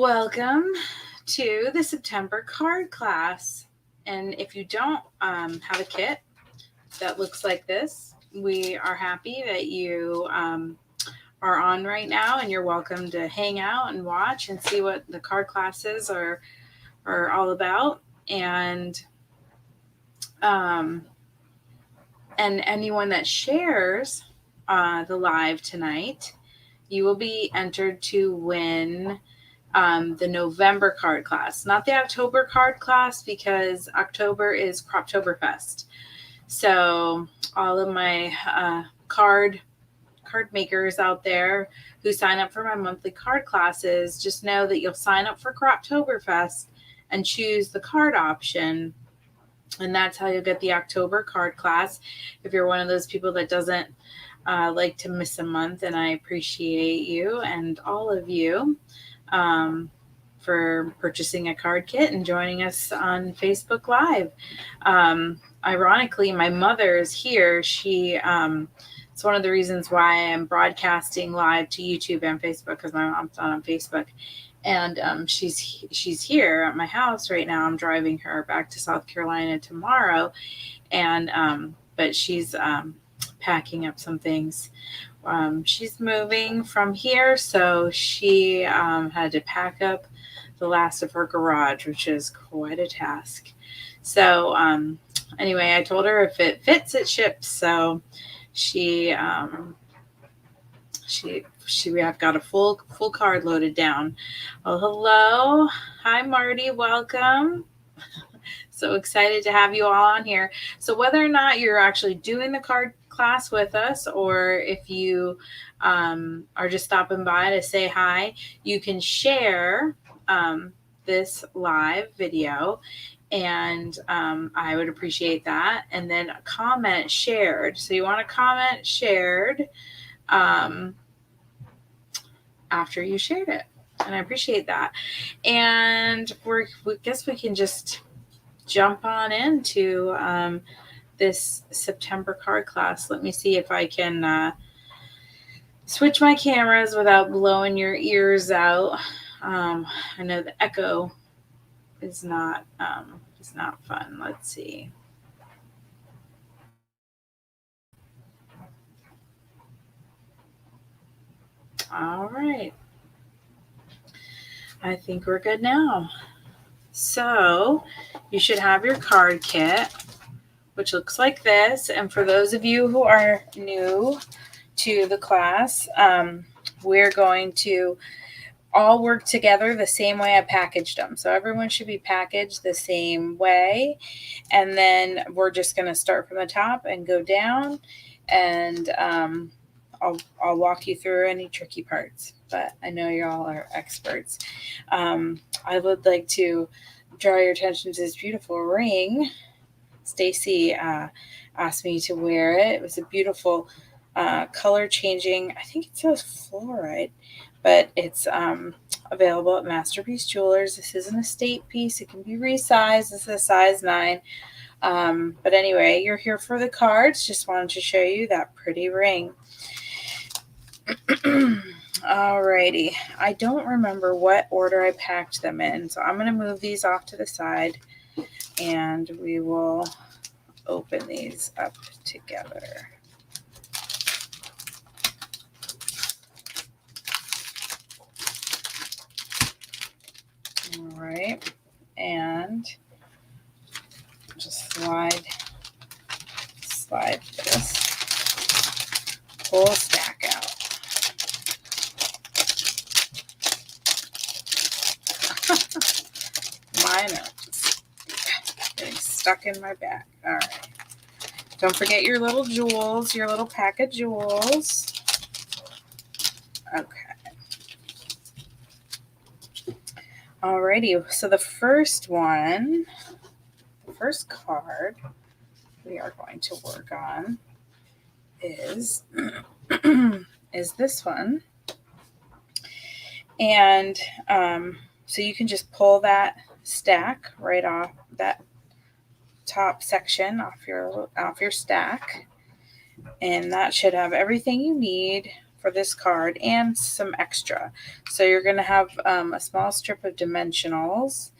Welcome to the September card class. And if you don't have a kit that looks like this, we are happy that you are on right now, and you're welcome to hang out and watch and see what the card classes are all about. Um, and anyone that shares the live tonight, you will be entered to win the November card class, not the October card class, because October is Croptoberfest. So all of my card makers out there who sign up for my monthly card classes, just know that you'll sign up for Croptoberfest and choose the card option, and that's how you'll get the October card class. If you're one of those people that doesn't like to miss a month, and I appreciate you and all of you for purchasing a card kit and joining us on Facebook Live. Ironically, my mother is here. It's one of the reasons why I'm broadcasting live to YouTube and Facebook, because my mom's not on Facebook. And she's here at my house right now. I'm driving her back to South Carolina tomorrow, and but she's packing up some things. She's moving from here, so she had to pack up the last of her garage, which is quite a task. So anyway, I told her if it fits, it ships. So we have got a full card loaded down. Oh, hello. Hi, Marty. Welcome. So excited to have you all on here. So whether or not you're actually doing the card class with us, or if you are just stopping by to say hi, you can share this live video, and I would appreciate that. And then comment shared. So you want to comment shared after you shared it, and I appreciate that. And we guess we can just jump on into this September card class. Let me see if I can switch my cameras without blowing your ears out. I know the echo is not fun. Let's see. All right. I think we're good now. So you should have your card kit, which looks like this. And for those of you who are new to the class, we're going to all work together the same way I packaged them. So everyone should be packaged the same way. And then we're just going to start from the top and go down, and I'll walk you through any tricky parts, but I know you all are experts. I would like to draw your attention to this beautiful ring. Stacy asked me to wear it. It was a beautiful color changing, I think it says fluorite, but it's available at Masterpiece Jewelers. This is an estate piece. It can be resized. This is a size 9. But anyway, you're here for the cards. Just wanted to show you that pretty ring. Alrighty. I don't remember what order I packed them in, so I'm going to move these off to the side, and we will open these up together. All right, and just slide this whole stack out. My nose getting stuck in my back. All right. Don't forget your little jewels, your little pack of jewels. Okay. Alrighty, so the first card we are going to work on is this one. And so you can just pull that stack right off, that top section off your stack, and that should have everything you need for this card and some extra. So you're going to have a small strip of dimensionals,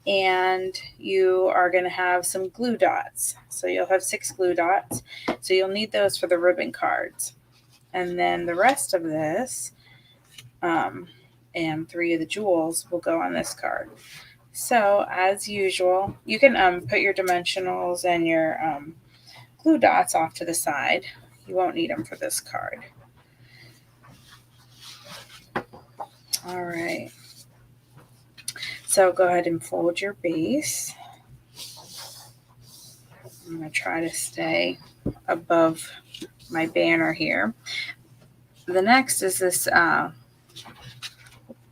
and you are going to have some glue dots. So you'll have 6 glue dots. So you'll need those for the ribbon cards. And then the rest of this and 3 of the jewels will go on this card. So as usual, you can put your dimensionals and your glue dots off to the side. You won't need them for this card. All right. So go ahead and fold your base. I'm going to try to stay above my banner here. The next is this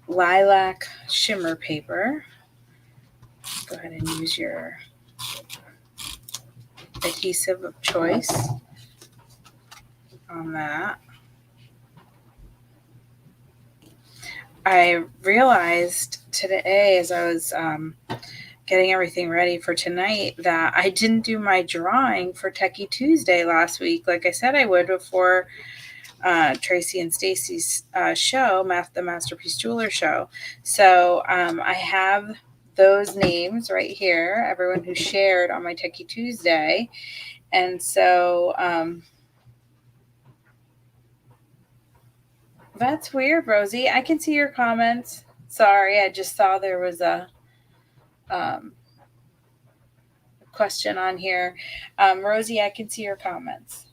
lilac shimmer paper. Go ahead and use your adhesive of choice on that. I realized today as I was getting everything ready for tonight that I didn't do my drawing for Techie Tuesday last week like I said I would before Tracy and Stacy's show, the Masterpiece Jeweler show. So I have those names right here, everyone who shared on my Techie Tuesday. And so that's weird, Rosie. I can see your comments. Sorry, I just saw there was a question on here. Rosie, I can see your comments.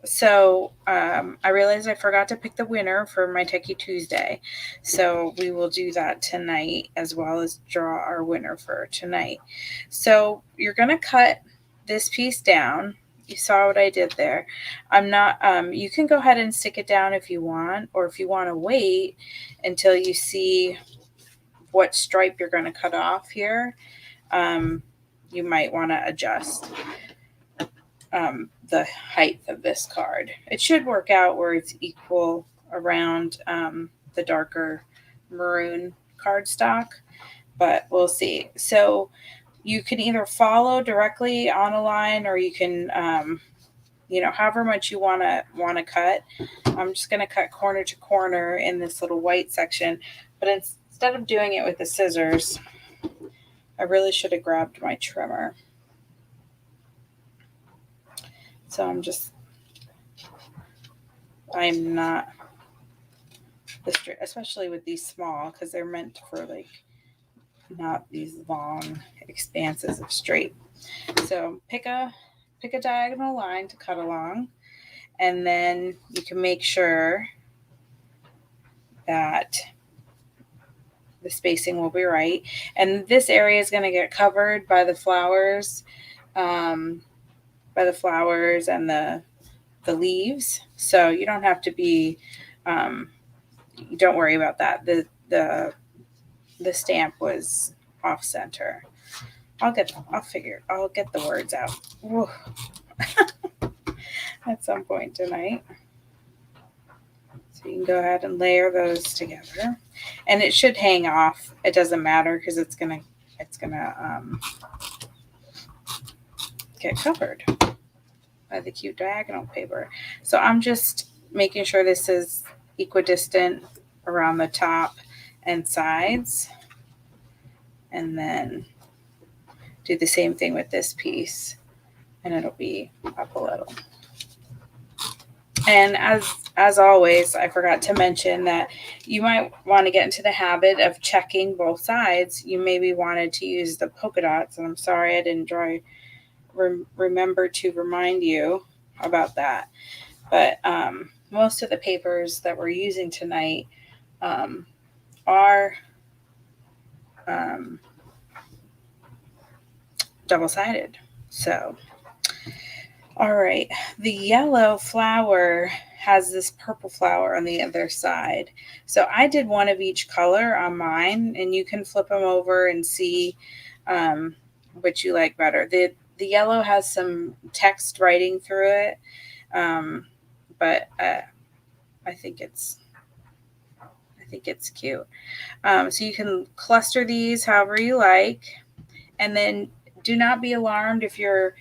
So I realized I forgot to pick the winner for my Techie Tuesday. So we will do that tonight as well as draw our winner for tonight. So you're going to cut this piece down. You saw what I did there. I'm not, you can go ahead and stick it down if you want, or if you want to wait until you see what stripe you're going to cut off here, you might want to adjust the height of this card. It should work out where it's equal around the darker maroon cardstock, but we'll see. So you can either follow directly on a line, or you can, however much you want to cut. I'm just going to cut corner to corner in this little white section, but instead of doing it with the scissors, I really should have grabbed my trimmer. So I'm not, especially with these small, because they're meant for not these long expanses of straight. So pick a diagonal line to cut along, and then you can make sure that the spacing will be right. And this area is going to get covered by the flowers, and the leaves. So you don't have to be, don't worry about that. The stamp was off center. I'll get the words out at some point tonight. So you can go ahead and layer those together, and it should hang off. It doesn't matter because it's gonna get covered by the cute diagonal paper. So I'm just making sure this is equidistant around the top and sides, and then do the same thing with this piece, and it'll be up a little. And as always, I forgot to mention that you might want to get into the habit of checking both sides. You maybe wanted to use the polka dots, and I'm sorry I didn't remember to remind you about that. But most of the papers that we're using tonight are double-sided. So, all right, the yellow flower has this purple flower on the other side. So I did one of each color on mine, and you can flip them over and see which you like better. The yellow has some text writing through it, but I think it's cute. So you can cluster these however you like, and then do not be alarmed if your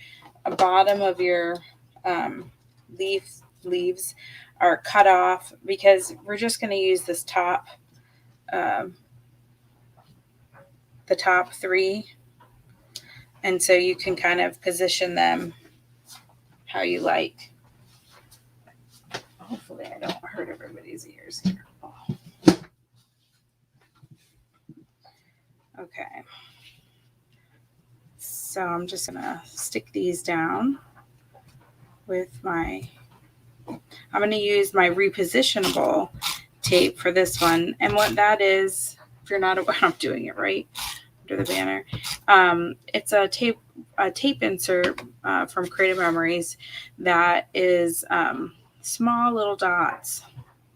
bottom of your leaves are cut off because we're just going to use this top, the top 3. And so you can kind of position them how you like. Hopefully I don't hurt everybody's ears here. Oh. Okay. So I'm just going to stick these down with I'm going to use my repositionable tape for this one. And what that is, if you're not aware, I'm doing it right under the banner. It's a tape insert from Creative Memories that is small little dots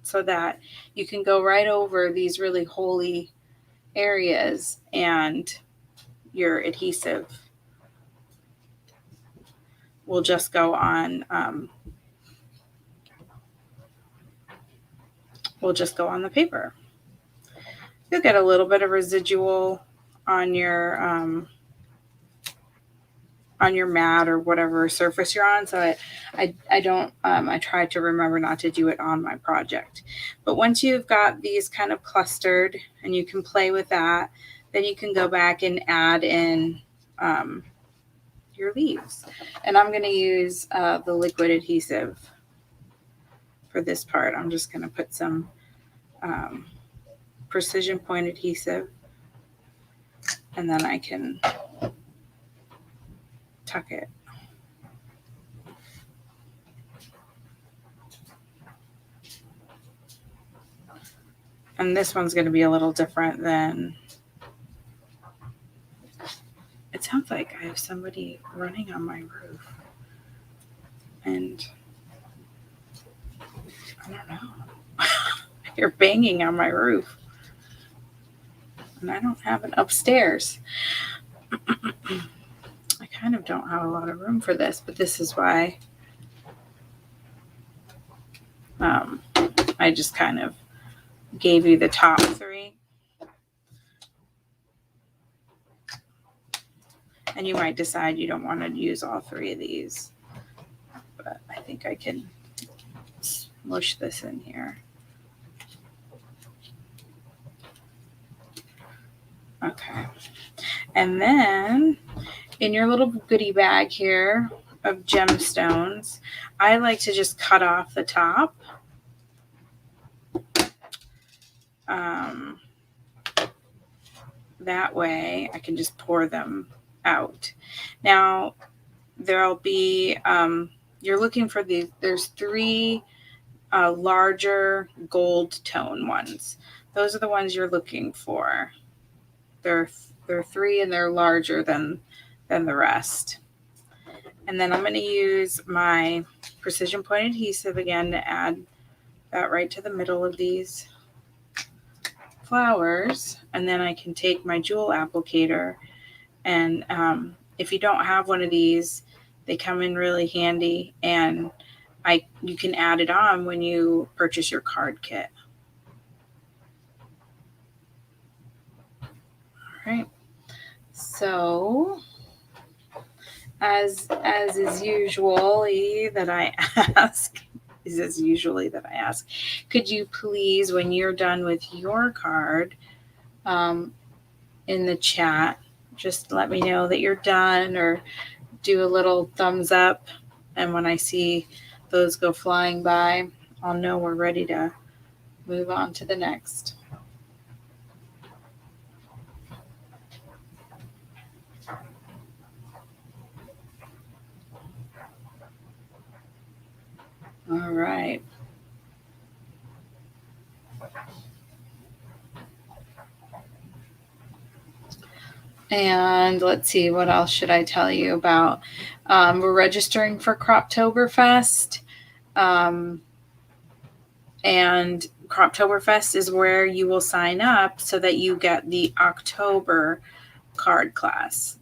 so that you can go right over these really holy areas and your adhesive will just go on the paper. You'll get a little bit of residual on your mat or whatever surface you're on. So I try to remember not to do it on my project. But once you've got these kind of clustered and you can play with that, then you can go back and add in your leaves. And I'm going to use the liquid adhesive for this part. I'm just going to put some precision point adhesive, and then I can tuck it. And this one's going to be a little different than, it sounds like I have somebody running on my roof. And I don't know. You're banging on my roof. And I don't have an upstairs. I kind of don't have a lot of room for this, but this is why I just kind of gave you the top 3. And you might decide you don't want to use all 3 of these, but I think I can smush this in here. Okay. And then in your little goodie bag here of gemstones, I like to just cut off the top. That way I can just pour them out. Now there'll be, you're looking for these, there's 3 larger gold tone ones. Those are the ones you're looking for. They're 3 and they're larger than the rest. And then I'm going to use my precision point adhesive again to add that right to the middle of these flowers. And then I can take my jewel applicator, and if you don't have one of these, they come in really handy, and you can add it on when you purchase your card kit. All right. So as is usually that I ask, could you please, when you're done with your card, in the chat, just let me know that you're done, or do a little thumbs up. And when I see those go flying by, I'll know we're ready to move on to the next. All right. And let's see, what else should I tell you about? We're registering for Croptoberfest. And Croptoberfest is where you will sign up so that you get the October card class.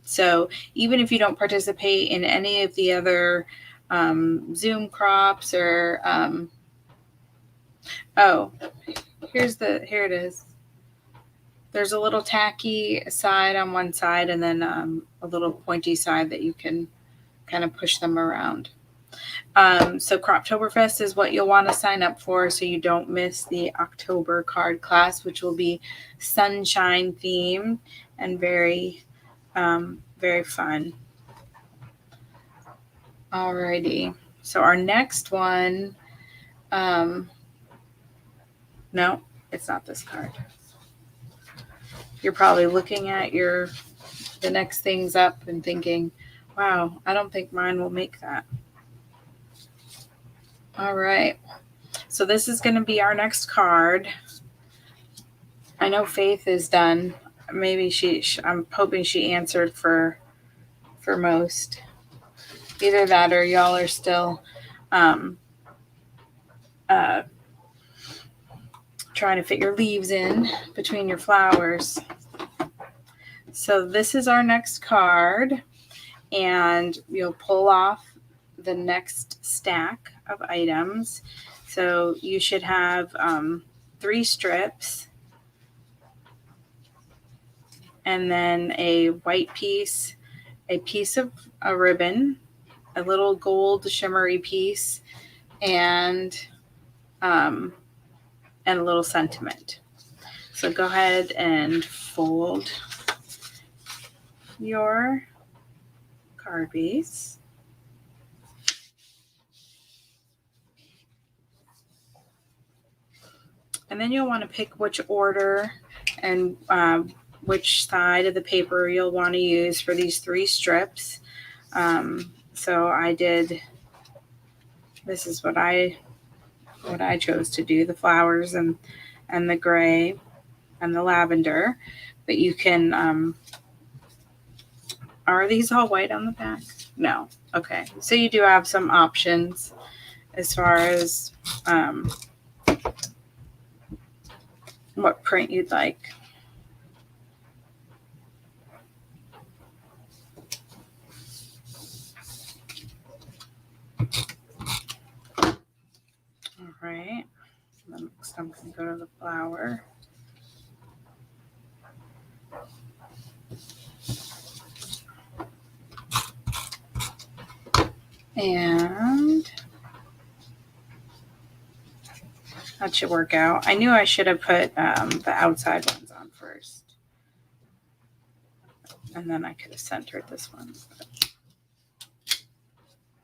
So even if you don't participate in any of the other Zoom crops or here it is. There's a little tacky side on one side, and then a little pointy side that you can kind of push them around. So Croptoberfest is what you'll want to sign up for so you don't miss the October card class, which will be sunshine themed and very, very fun. Alrighty. So our next one, no, it's not this card. You're probably looking at the next things up and thinking, wow, I don't think mine will make that. All right. So this is going to be our next card. I know Faith is done. Maybe I'm hoping she answered for most. Either that or y'all are still trying to fit your leaves in between your flowers. So this is our next card, and you'll pull off the next stack of items. So you should have 3 strips, and then a white piece, a piece of a ribbon, a little gold shimmery piece, and a little sentiment. So go ahead and fold your card base. And then you'll want to pick which order and which side of the paper you'll want to use for these 3 strips. So I did, this is what I chose to do, the flowers and the gray and the lavender. But you can, are these all white on the back? No. Okay. So you do have some options as far as what print you'd like. All right. Next I'm going to go to the flower. And that should work out. I knew I should have put the outside ones on first. And then I could have centered this one. But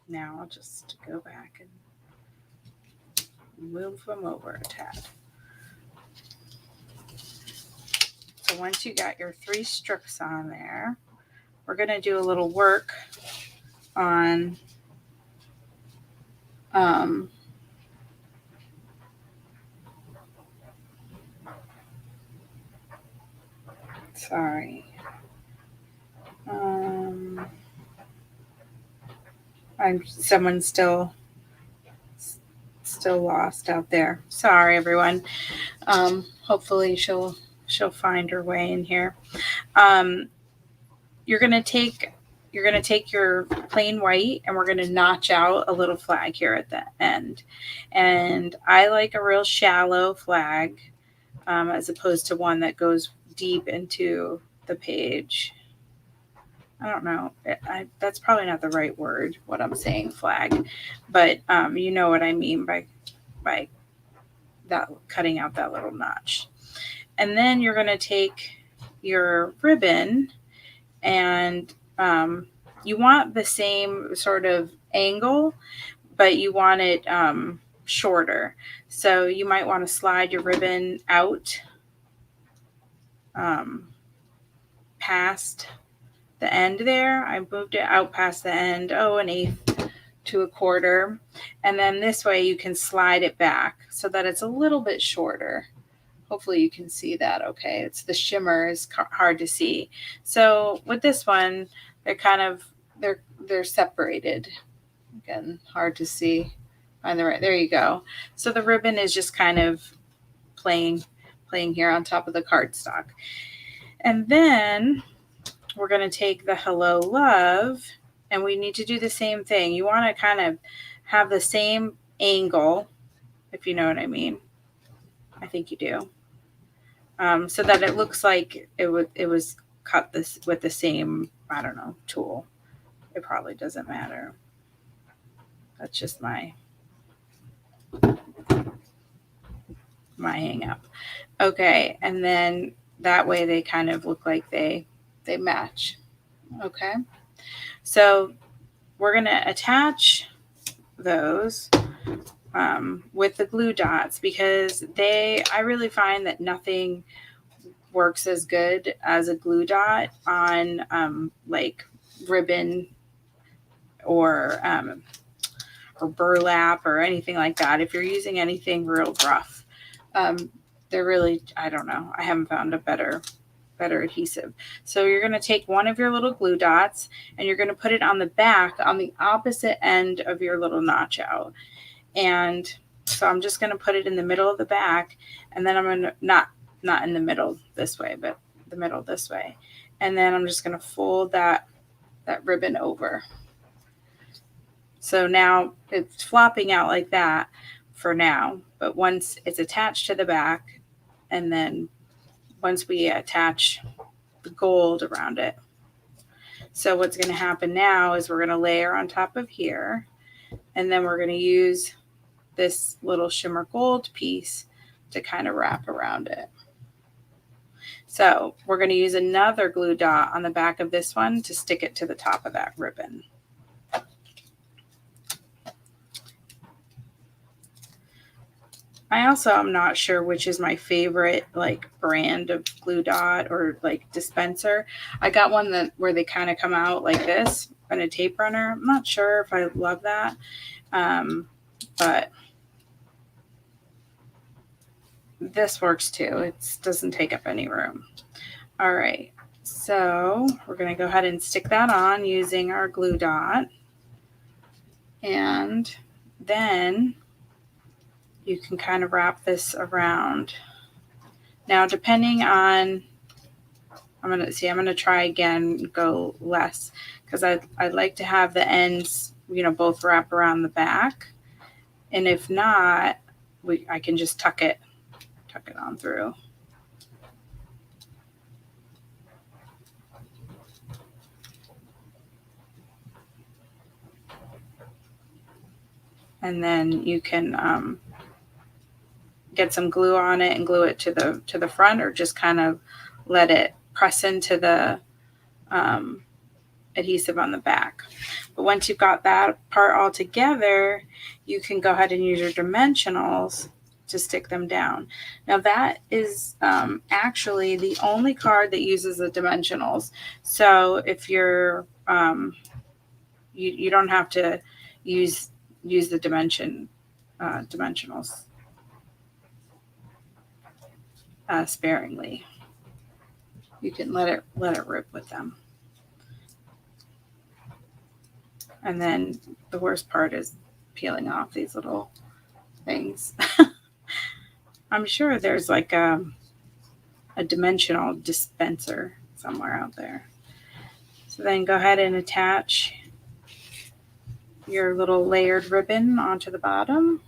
now I'll just go back and move them over a tad. So once you got your 3 strips on there, we're going to do a little work on sorry. Someone's still lost out there. Sorry, everyone. Hopefully she'll find her way in here. You're gonna take your plain white, and we're gonna notch out a little flag here at the end. And I like a real shallow flag, as opposed to one that goes deep into the page. I don't know. That's probably not the right word, what I'm saying, flag. But you know what I mean by that, cutting out that little notch. And then you're going to take your ribbon, and you want the same sort of angle, but you want it shorter. So you might want to slide your ribbon out past the end there. I moved it out past the end, 1/8 to 1/4. And then this way you can slide it back so that it's a little bit shorter. Hopefully you can see that okay. It's the shimmer is hard to see. So with this one, they're separated. Again, hard to see. Find the right, there you go. So the ribbon is just kind of playing here on top of the cardstock. And then we're going to take the Hello Love, and we need to do the same thing. You want to kind of have the same angle, if you know what I mean. I think you do. So that it looks like it was cut this with the same, I don't know, tool. it probably doesn't matter. That's just my hang up. Okay, and then that way they kind of look like they match. Okay, so we're gonna attach those with the glue dots because I really find that nothing works as good as a glue dot on like ribbon or burlap or anything like that. If you're using anything real rough, they're really, I don't know, I haven't found a better adhesive. So you're going to take one of your little glue dots and you're going to put it on the back on the opposite end of your little notch out. And so I'm just going to put it in the middle of the back, and then I'm going to not in the middle this way, but the middle this way. And then I'm just going to fold that ribbon over. So now it's flopping out like that for now, but once it's attached to the back, and then once we attach the gold around it. So what's going to happen now is we're going to layer on top of here, and then we're going to use this little shimmer gold piece to kind of wrap around it. So we're going to use another glue dot on the back of this one to stick it to the top of that ribbon. I also am not sure which is my favorite like brand of glue dot or like dispenser. I got one where they kind of come out like this and a tape runner. I'm not sure if I love that, but this works too. It doesn't take up any room. All right, so we're going to go ahead and stick that on using our glue dot, and then you can kind of wrap this around. Now, depending on, I'm going to try again, go less, because I'd like to have the ends, both wrap around the back. And if not, I can just tuck it on through. And then you can get some glue on it and glue it to the front, or just kind of let it press into the adhesive on the back. But once you've got that part all together, you can go ahead and use your dimensionals to stick them down. Now that is actually the only card that uses the dimensionals. So if you're you don't have to use the dimensionals sparingly. You can let it rip with them. And then the worst part is peeling off these little things. I'm sure there's like a dimensional dispenser somewhere out there. So then go ahead and attach your little layered ribbon onto the bottom.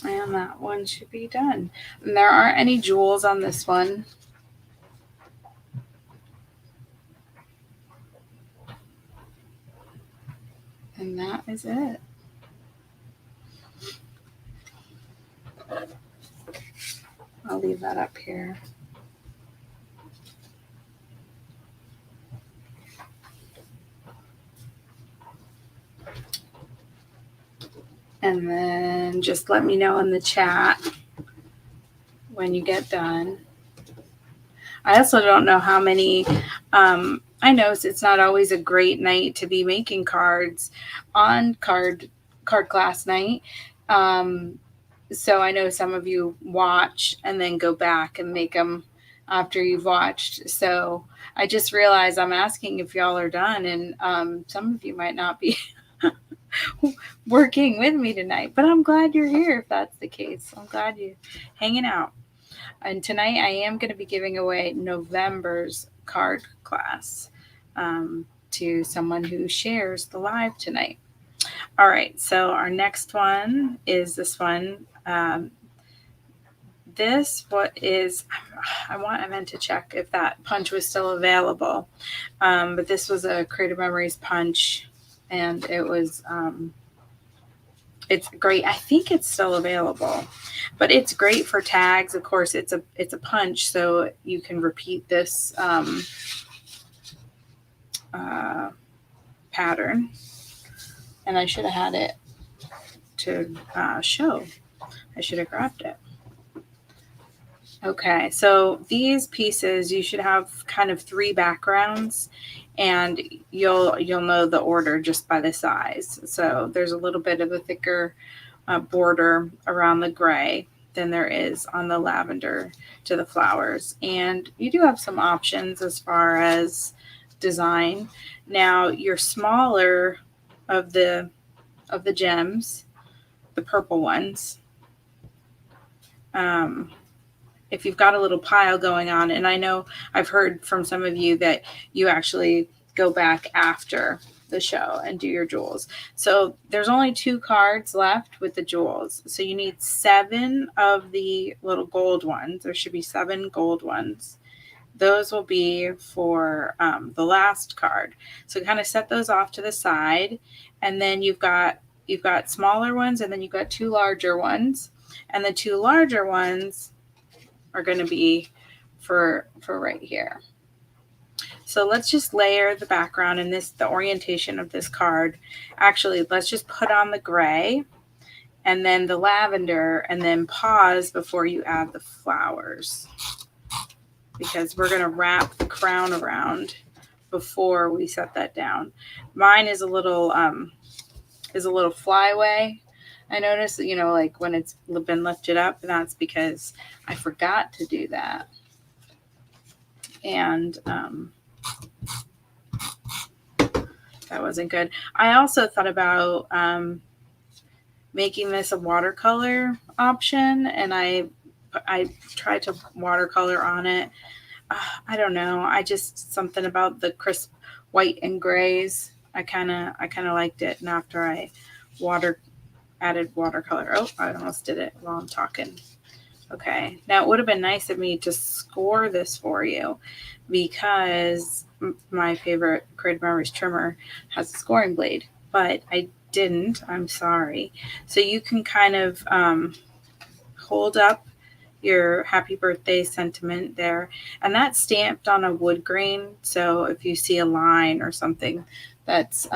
And that one should be done. And there aren't any jewels on this one. And that is it. I'll leave that up here. And then just let me know in the chat when you get done. I also don't know how many, I know it's not always a great night to be making cards on card class night. So I know some of you watch and then go back and make them after you've watched. So I just realized I'm asking if y'all are done, and some of you might not be working with me tonight, but I'm glad you're here if that's the case. I'm glad you're hanging out. And tonight I am going to be giving away November's card class to someone who shares the live tonight. All right, so our next one is this one. this, I meant to check if that punch was still available. But this was a Creative Memories punch, and it was, it's great. I think it's still available, but it's great for tags. Of course, it's a punch, so you can repeat this pattern. And I should have had it to show. I should have grabbed it. Okay, so these pieces, you should have kind of 3 backgrounds, and you'll know the order just by the size. So there's a little bit of a thicker border around the gray than there is on the lavender to the flowers. And you do have some options as far as design. Now, your smaller of the gems, the purple ones, if you've got a little pile going on, and I know I've heard from some of you that you actually go back after the show and do your jewels. So there's only 2 cards left with the jewels. So you need 7 of the little gold ones. There should be 7 gold ones. Those will be for the last card. So kind of set those off to the side, and then you've got smaller ones, and then you've got 2 larger ones, and the 2 larger ones are going to be for right here. So let's just layer the background and the orientation of this card. Actually, let's just put on the gray and then the lavender, and then pause before you add the flowers, because we're going to wrap the crown around before we set that down. Mine is a little flyaway. I noticed that, like when it's been lifted up, and that's because I forgot to do that. And that wasn't good. I also thought about making this a watercolor option, and I tried to watercolor on it. I don't know. Something about the crisp white and grays. I kind of liked it. And after I added watercolor. Oh, I almost did it while I'm talking. Okay. Now it would have been nice of me to score this for you, because my favorite Creative Memories trimmer has a scoring blade, but I didn't. I'm sorry. So you can kind of hold up your happy birthday sentiment there, and that's stamped on a wood grain. So if you see a line or something, that's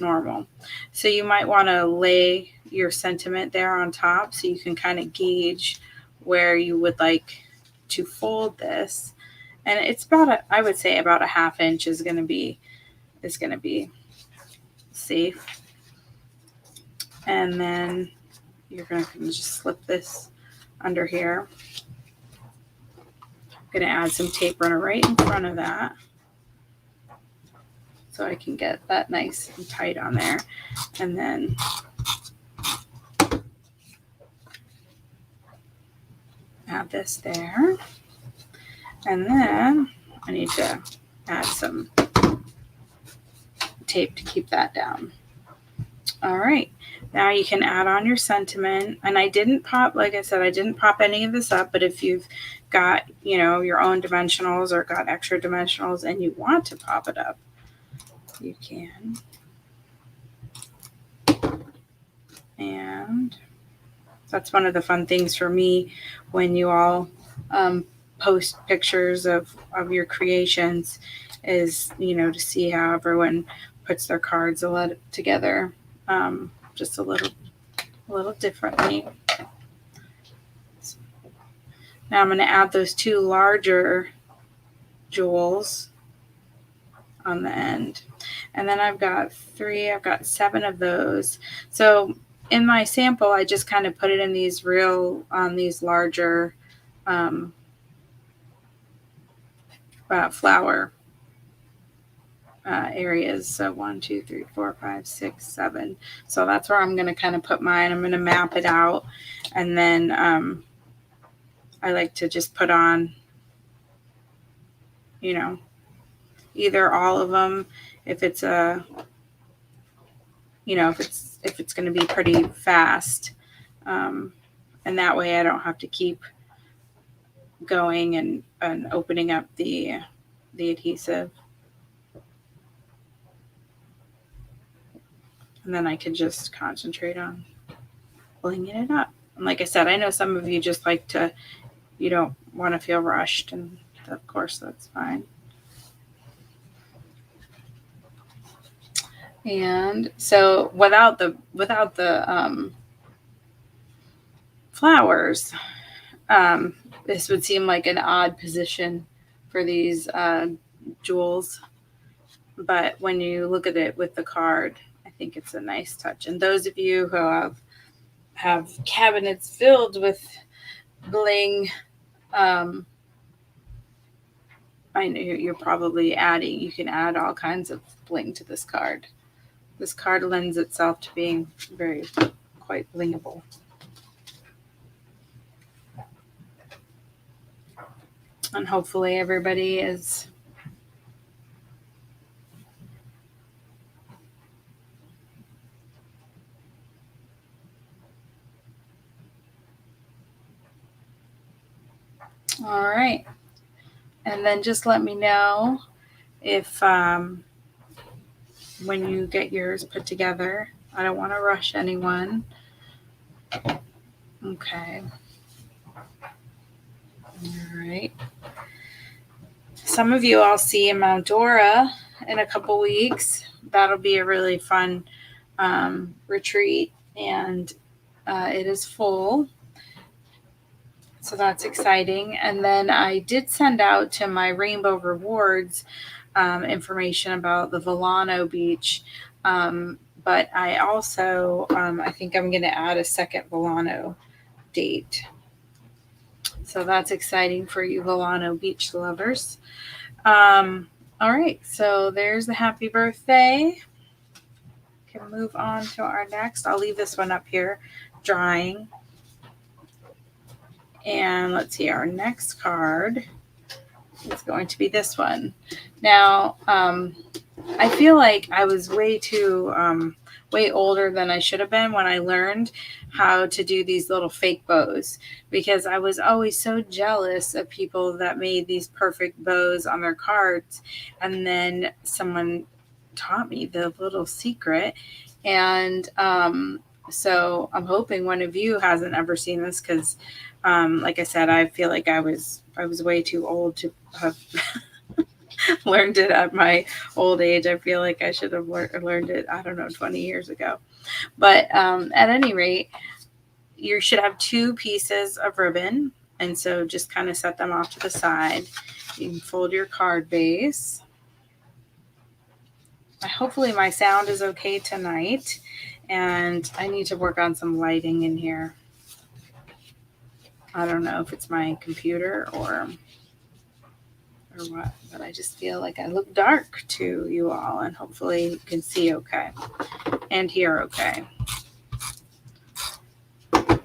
normal. So you might want to lay your sentiment there on top, so you can kind of gauge where you would like to fold this. And it's I would say about a 1/2 inch is going to be safe. And then you're going to just slip this under here. I'm going to add some tape runner right in front of that, so I can get that nice and tight on there. And then add this there. And then I need to add some tape to keep that down. All right. Now you can add on your sentiment. And I didn't pop, like I said, I didn't pop any of this up, but if you've got, your own dimensionals or got extra dimensionals and you want to pop it up, you can. And that's one of the fun things for me when you all post pictures of your creations, is, to see how everyone puts their cards together just a little differently. Now I'm going to add those 2 larger jewels on the end. And then I've got 7 of those. So in my sample, I just kind of put it in these larger flower areas. So 1, 2, 3, 4, 5, 6, 7. So that's where I'm going to kind of put mine. I'm going to map it out, and then I like to just put on, either all of them if it's if it's going to be pretty fast, and that way I don't have to keep going and opening up the adhesive. And then I can just concentrate on blinging it up. And like I said, I know some of you just like to, you don't want to feel rushed, and of course that's fine. And so without the flowers, this would seem like an odd position for these jewels. But when you look at it with the card, I think it's a nice touch. And those of you who have cabinets filled with bling, I know you're probably adding, you can add all kinds of bling to this card. This card lends itself to being quite blingable. And hopefully everybody is all right. And then just let me know if when you get yours put together. I don't want to rush anyone. Okay. All right. Some of you I'll see in Mount Dora in a couple weeks. That'll be a really fun retreat, and it is full. So that's exciting. And then I did send out to my Rainbow Rewards information about the Volano Beach. But I also, I think I'm going to add a second Volano date. So that's exciting for you Volano Beach lovers. All right, so there's the happy birthday. Can move on to our next. I'll leave this one up here drying. And let's see, our next card is going to be this one. Now, I feel like I was way older than I should have been when I learned how to do these little fake bows, because I was always so jealous of people that made these perfect bows on their cards. And then someone taught me the little secret. And so I'm hoping one of you hasn't ever seen this, because like I said, I feel like I was way too old to have learned it at my old age. I feel like I should have learned it, 20 years ago. But at any rate, you should have 2 pieces of ribbon. And so just kind of set them off to the side. You can fold your card base. Hopefully my sound is okay tonight. And I need to work on some lighting in here. I don't know if it's my computer or what, but I just feel like I look dark to you all, and hopefully you can see okay and hear okay. All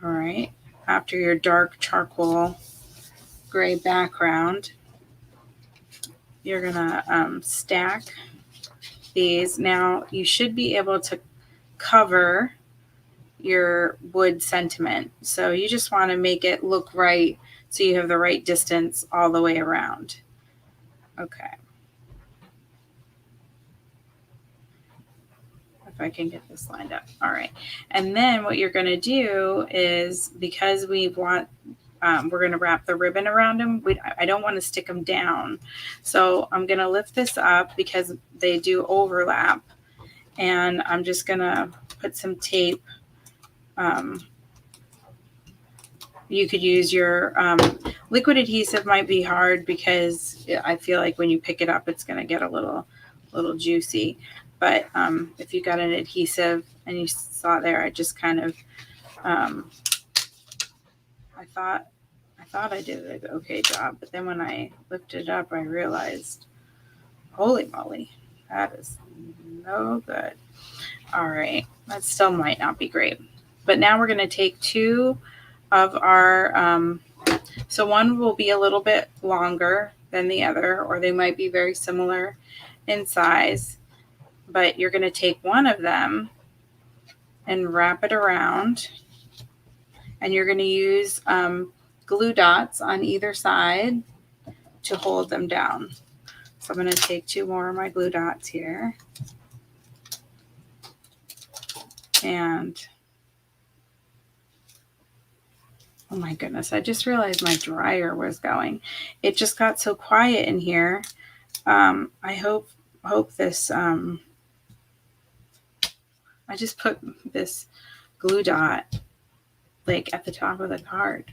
right, after your dark charcoal gray background, you're gonna stack these. Now you should be able to cover your wood sentiment. So you just want to make it look right, so you have the right distance all the way around. Okay. If I can get this lined up. All right. And then what you're going to do is, because we're going to wrap the ribbon around them, I don't want to stick them down. So I'm going to lift this up because they do overlap. And I'm just going to put some tape. You could use your liquid adhesive. Might be hard because I feel like when you pick it up, it's going to get a little juicy. But if you got an adhesive and you saw there, I just kind of, I thought I did an okay job. But then when I lifted it up, I realized, holy moly, that is no good. All right, that still might not be great. But now we're going to take 2 of our, so one will be a little bit longer than the other, or they might be very similar in size, but you're going to take one of them and wrap it around, and you're going to use glue dots on either side to hold them down. So I'm going to take 2 more of my glue dots here. And oh my goodness, I just realized my dryer was going. It just got so quiet in here. I hope this, I just put this glue dot like at the top of the card.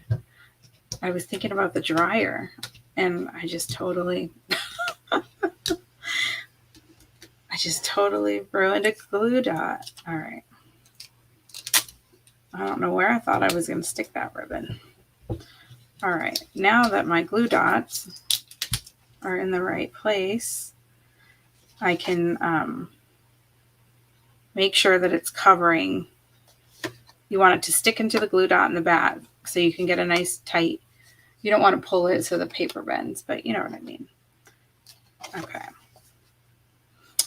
I was thinking about the dryer and I just totally ruined a glue dot. All right. I don't know where I thought I was going to stick that ribbon. All right. Now that my glue dots are in the right place, I can make sure that it's covering. You want it to stick into the glue dot in the back so you can get a nice tight. You don't want to pull it so the paper bends, but you know what I mean. Okay.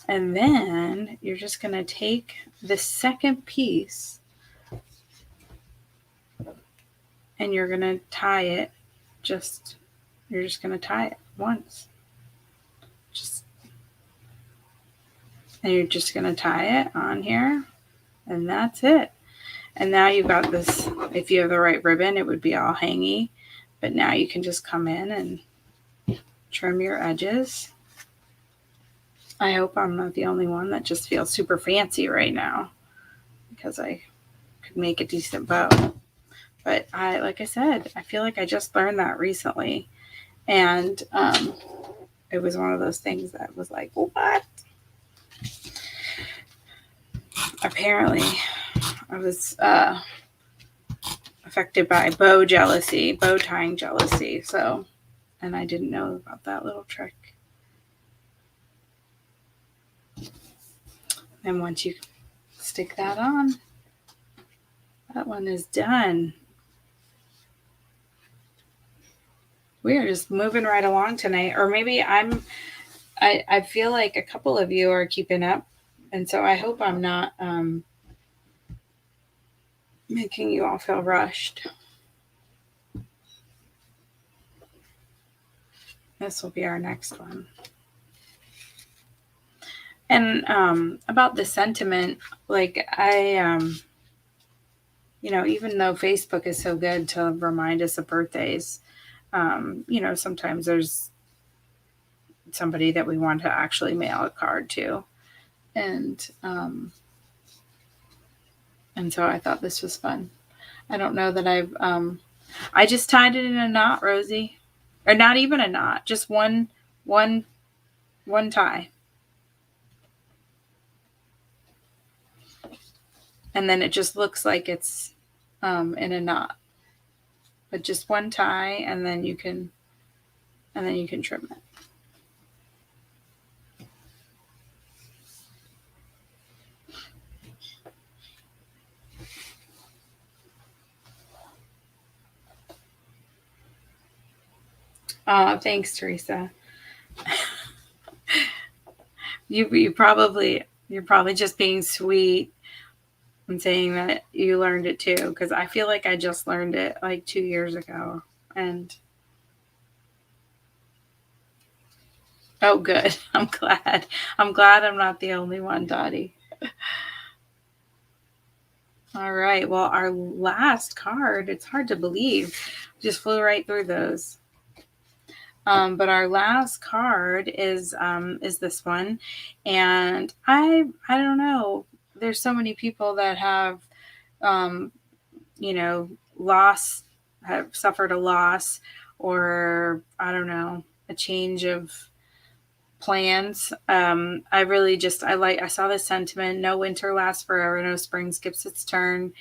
And then you're just going to take the second piece and you're going to tie it. You're just going to tie it once. And you're just going to tie it on here. And that's it. And now you've got this, if you have the right ribbon, it would be all hangy. But now you can just come in and trim your edges. I hope I'm not the only one that just feels super fancy right now, because I could make a decent bow. But like I said, I feel like I just learned that recently. And it was one of those things that was like, what? Apparently, I was affected by bow tying jealousy. So, and I didn't know about that little trick. And once you stick that on, that one is done. We are just moving right along tonight. Or maybe I feel like a couple of you are keeping up. And so I hope I'm not making you all feel rushed. This will be our next one. And about the sentiment, like even though Facebook is so good to remind us of birthdays, sometimes there's somebody that we want to actually mail a card to. And so I thought this was fun. I don't know that I just tied it in a knot, Rosie. Or not even a knot, just one tie. And then it just looks like it's in a knot. But just one tie, and then you can trim it. Thanks, Teresa. You're probably just being sweet and saying that you learned it too, because I feel like I just learned it like 2 years ago. And oh, good. I'm glad I'm not the only one, Dottie. All right. Well, our last card, it's hard to believe. Just flew right through those. But our last card is this one. And I don't know. There's so many people that have, have suffered a loss, or I don't know, a change of plans. I saw this sentiment: no winter lasts forever, no spring skips its turn.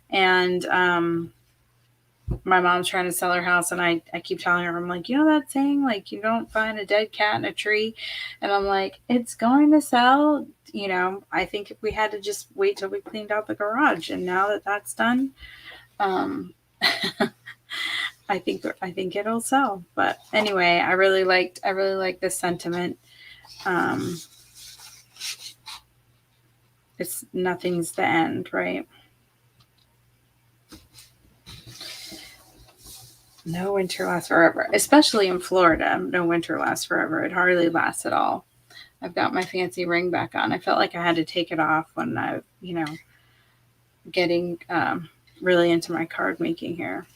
And my mom's trying to sell her house, and I keep telling her, I'm like, that saying, like, you don't find a dead cat in a tree. And I'm like, it's going to sell. I think if we had to just wait till we cleaned out the garage, and now that that's done, I think it'll sell. But anyway, I really like this sentiment. It's nothing's the end, right? No winter lasts forever, especially in Florida. No winter lasts forever. It hardly lasts at all. I've got my fancy ring back on. I felt like I had to take it off when I, getting really into my card making here.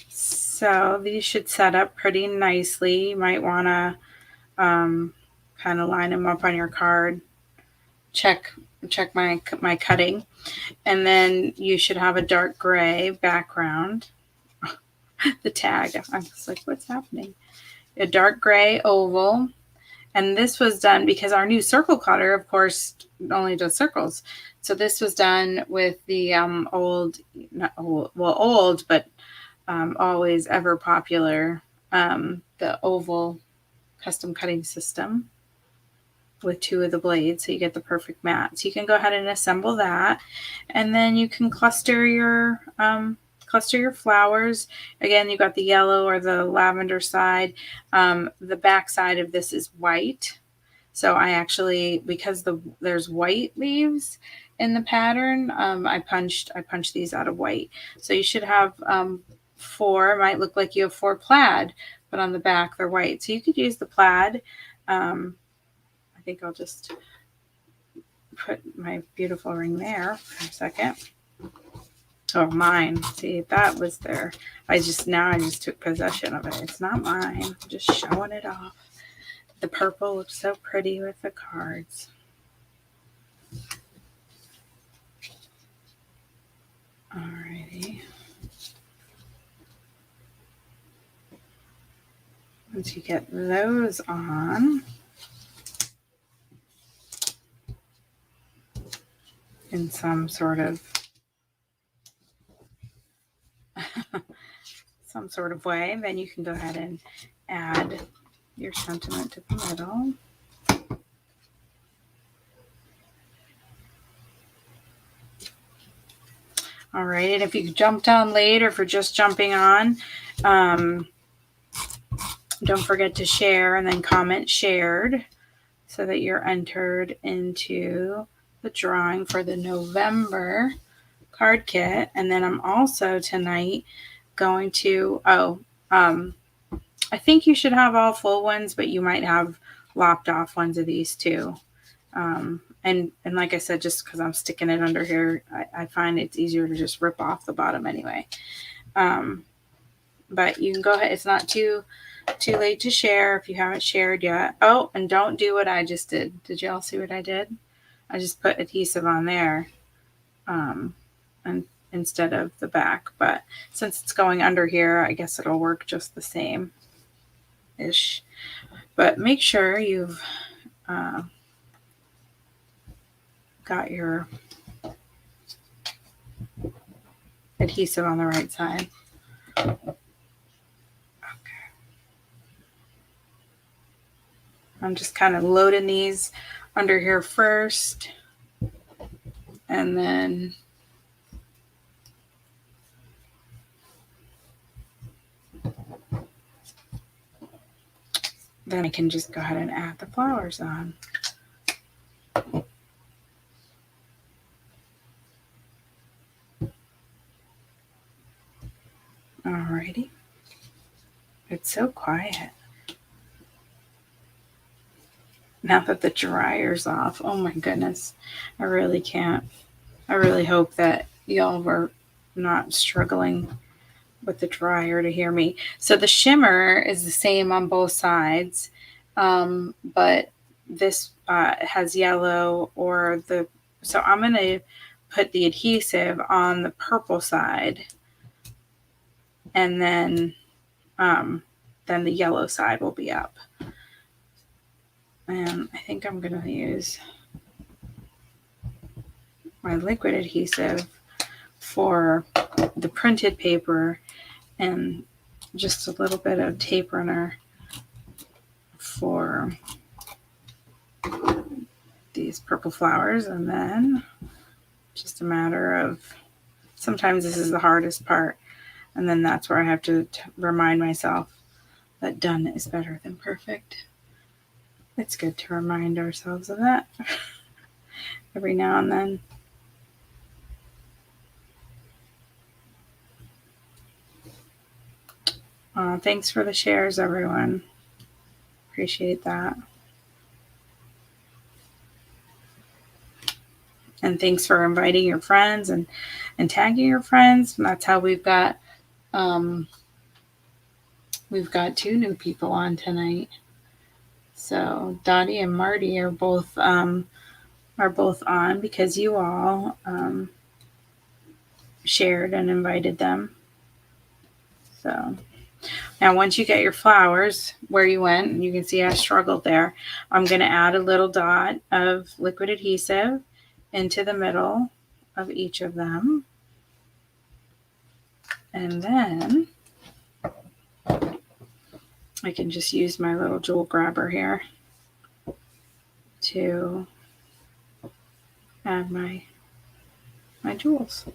So these should set up pretty nicely. You might want to kind of line them up on your card. Check my cutting, and then you should have a dark gray background. The tag. I was like, what's happening? A dark gray oval. And this was done because our new circle cutter, of course, only does circles. So this was done with the old, but always ever popular, the oval custom cutting system with 2 of the blades. So you get the perfect mat. So you can go ahead and assemble that. And then you can cluster your flowers. Again, you got the yellow or the lavender side. The back side of this is white. So I actually, because there's white leaves in the pattern, I punched these out of white. So you should have 4. It might look like you have 4 plaid, but on the back they're white. So you could use the plaid. I think I'll just put my beautiful ring there for a second. Oh, mine. See, that was there. I just took possession of it. It's not mine. I'm just showing it off. The purple looks so pretty with the cards. Alrighty. Once you get those on, in some sort of way, then you can go ahead and add your sentiment to the middle. All right, and if you jumped on late or if you're just jumping on, don't forget to share and then comment shared so that you're entered into the drawing for the November card kit. And then I'm also tonight going to, I think you should have all full ones, but you might have lopped off ones of these too. And like I said, just because I'm sticking it under here, I find it's easier to just rip off the bottom anyway. But you can go ahead. It's not too late to share if you haven't shared yet. Oh, and don't do what I just did. Did you all see what I did? I just put adhesive on there and instead of the back. But since it's going under here, I guess it'll work just the same-ish. But make sure you've got your adhesive on the right side. Okay. I'm just kind of loading these under here first, and then I can just go ahead and add the flowers on. Alrighty. It's so quiet. Now that the dryer's off, oh my goodness, I really can't. I really hope that y'all were not struggling with the dryer to hear me. So the shimmer is the same on both sides, but this has yellow so I'm going to put the adhesive on the purple side, and then the yellow side will be up. And I think I'm going to use my liquid adhesive for the printed paper and just a little bit of tape runner for these purple flowers. And then just a matter of, sometimes this is the hardest part, and then that's where I have to remind myself that done is better than perfect. It's good to remind ourselves of that every now and then. Oh, thanks for the shares, everyone. Appreciate that. And thanks for inviting your friends and tagging your friends. And that's how we've got 2 new people on tonight. So Dottie and Marty are both on because you all shared and invited them. So now once you get your flowers where you went, and you can see I struggled there, I'm going to add a little dot of liquid adhesive into the middle of each of them. And then I can just use my little jewel grabber here to add my jewels.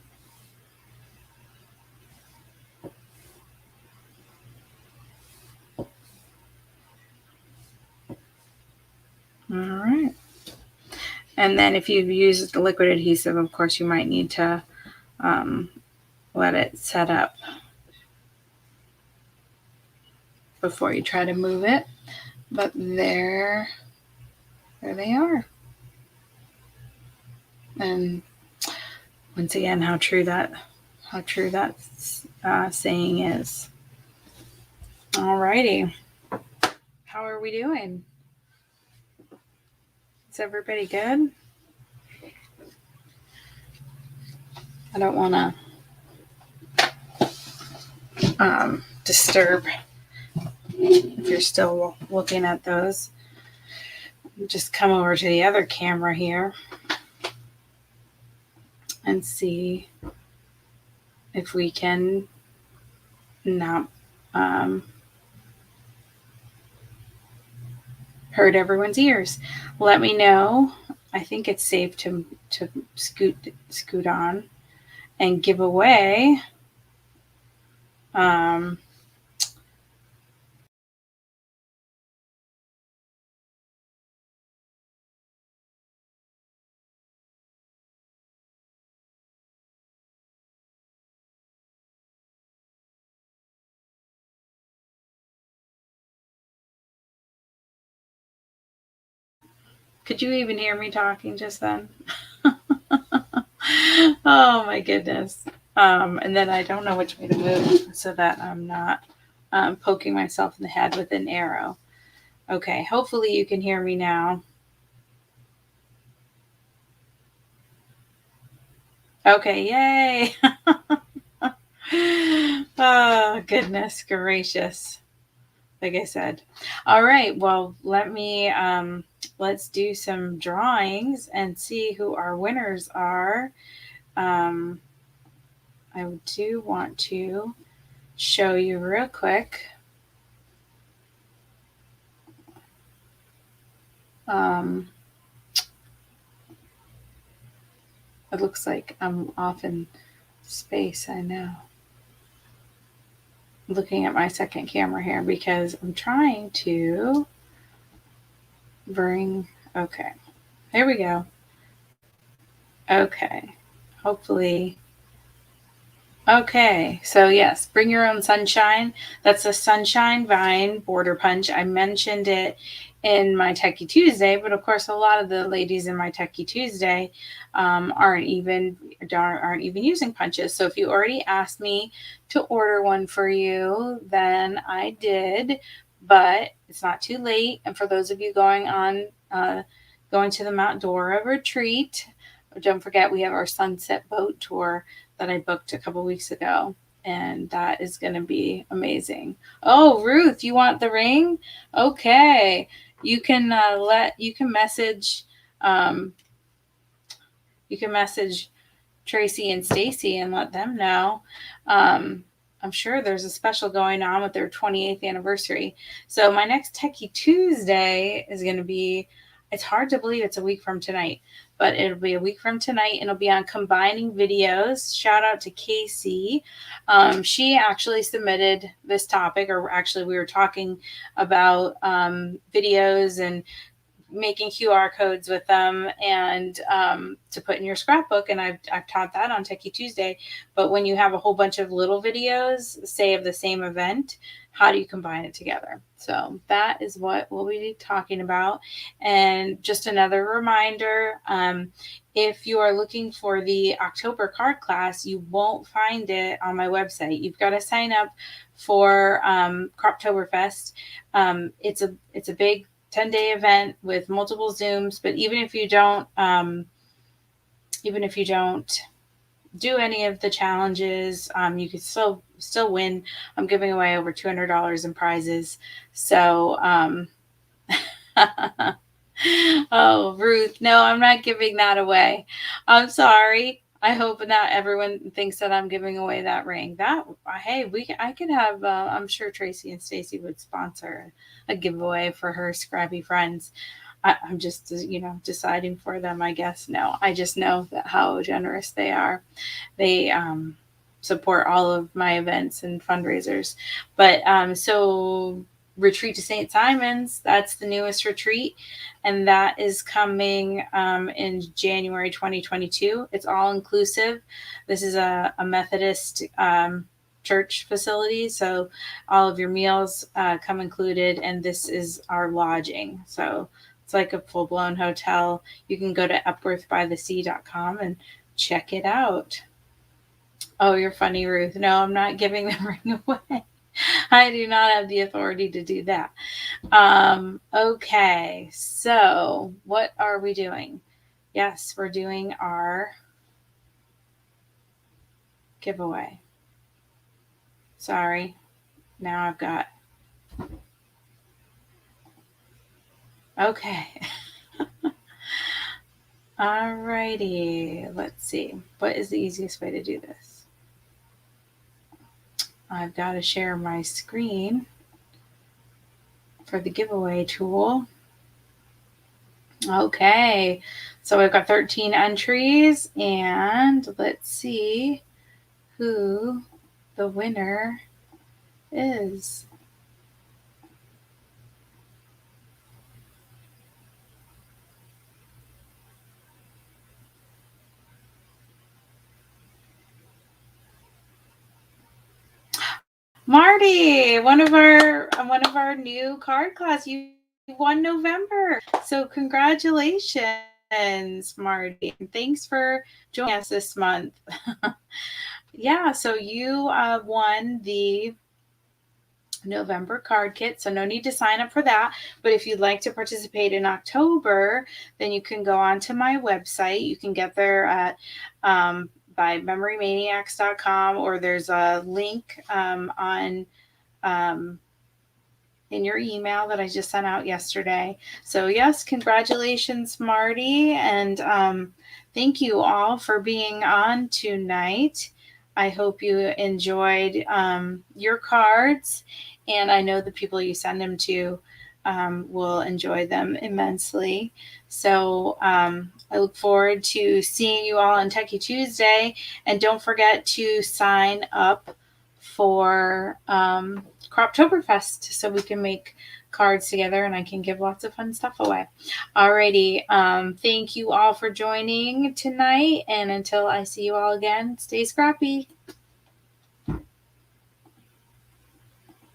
All right. And then if you've used the liquid adhesive, of course, you might need to let it set up before you try to move it. But there they are. And once again, how true that saying is. All righty. How are we doing? Is everybody good? I don't want to disturb if you're still looking at those. Just come over to the other camera here and see if we can not hurt everyone's ears. Let me know. I think it's safe to scoot on and give away Could you even hear me talking just then? Oh my goodness. And then I don't know which way to move so that I'm not poking myself in the head with an arrow. Okay, hopefully you can hear me now. Okay, yay. Oh, goodness gracious. Like I said. All right, well, let's do some drawings and see who our winners are. I do want to show you real quick. It looks like I'm off in space, I know. I'm looking at my second camera here because I'm trying to bring, okay, there we go. Okay, hopefully. Okay, so yes, Bring Your Own Sunshine. That's a Sunshine Vine border punch. I mentioned it in my Techie Tuesday, but of course, a lot of the ladies in my Techie Tuesday aren't even using punches. So if you already asked me to order one for you, then I did, but it's not too late. And for those of you going to the Mount Dora retreat, don't forget we have our Sunset Boat Tour that I booked a couple weeks ago, and that is going to be amazing. Oh, Ruth, you want the ring? Okay, you can message Tracy and Stacy and let them know. I'm sure there's a special going on with their 28th anniversary. So my next Techie Tuesday is going to be, it's hard to believe it's a week from tonight, but it'll be a week from tonight, and it'll be on combining videos. Shout out to Casey. She actually submitted this topic, or actually we were talking about videos and making QR codes with them and to put in your scrapbook. And I've taught that on Techie Tuesday. But when you have a whole bunch of little videos, say of the same event, how do you combine it together? So that is what we'll be talking about. And just another reminder, if you are looking for the October card class, you won't find it on my website. You've got to sign up for Croptoberfest. It's a big 10-day event with multiple Zooms, but even if you don't do any of the challenges, you can still win. I'm giving away over $200 in prizes. So oh, Ruth, no, I'm not giving that away. I'm sorry. I hope not everyone thinks that I'm giving away that ring. I could have. I'm sure Tracy and Stacy would sponsor a giveaway for her scrappy friends. I'm just, deciding for them, I guess. No, I just know that how generous they are. They support all of my events and fundraisers. But so Retreat to St. Simon's, that's the newest retreat, and that is coming in January 2022. It's all inclusive. This is a Methodist church facility, so all of your meals come included, and this is our lodging. So it's like a full-blown hotel. You can go to epworthbythesea.com and check it out. Oh, you're funny, Ruth. No, I'm not giving the ring away. I do not have the authority to do that. Okay, so what are we doing? Yes, we're doing our giveaway. Sorry. Now I've got. Okay. Alrighty. Let's see. What is the easiest way to do this? I've got to share my screen for the giveaway tool. Okay, so we've got 13 entries, and let's see who the winner is. Marty, one of our new card class. You won November. So congratulations, Marty. Thanks for joining us this month. Yeah, so you won the November card kit, so no need to sign up for that. But if you'd like to participate in October, then you can go onto my website. You can get there at by memorymaniacs.com, or there's a link in your email that I just sent out yesterday. So yes, congratulations, Marty, and thank you all for being on tonight. I hope you enjoyed your cards, and I know the people you send them to will enjoy them immensely. So I look forward to seeing you all on Techie Tuesday, and don't forget to sign up for Croptoberfest so we can make cards together and I can give lots of fun stuff away. Alrighty, thank you all for joining tonight, and until I see you all again, stay scrappy.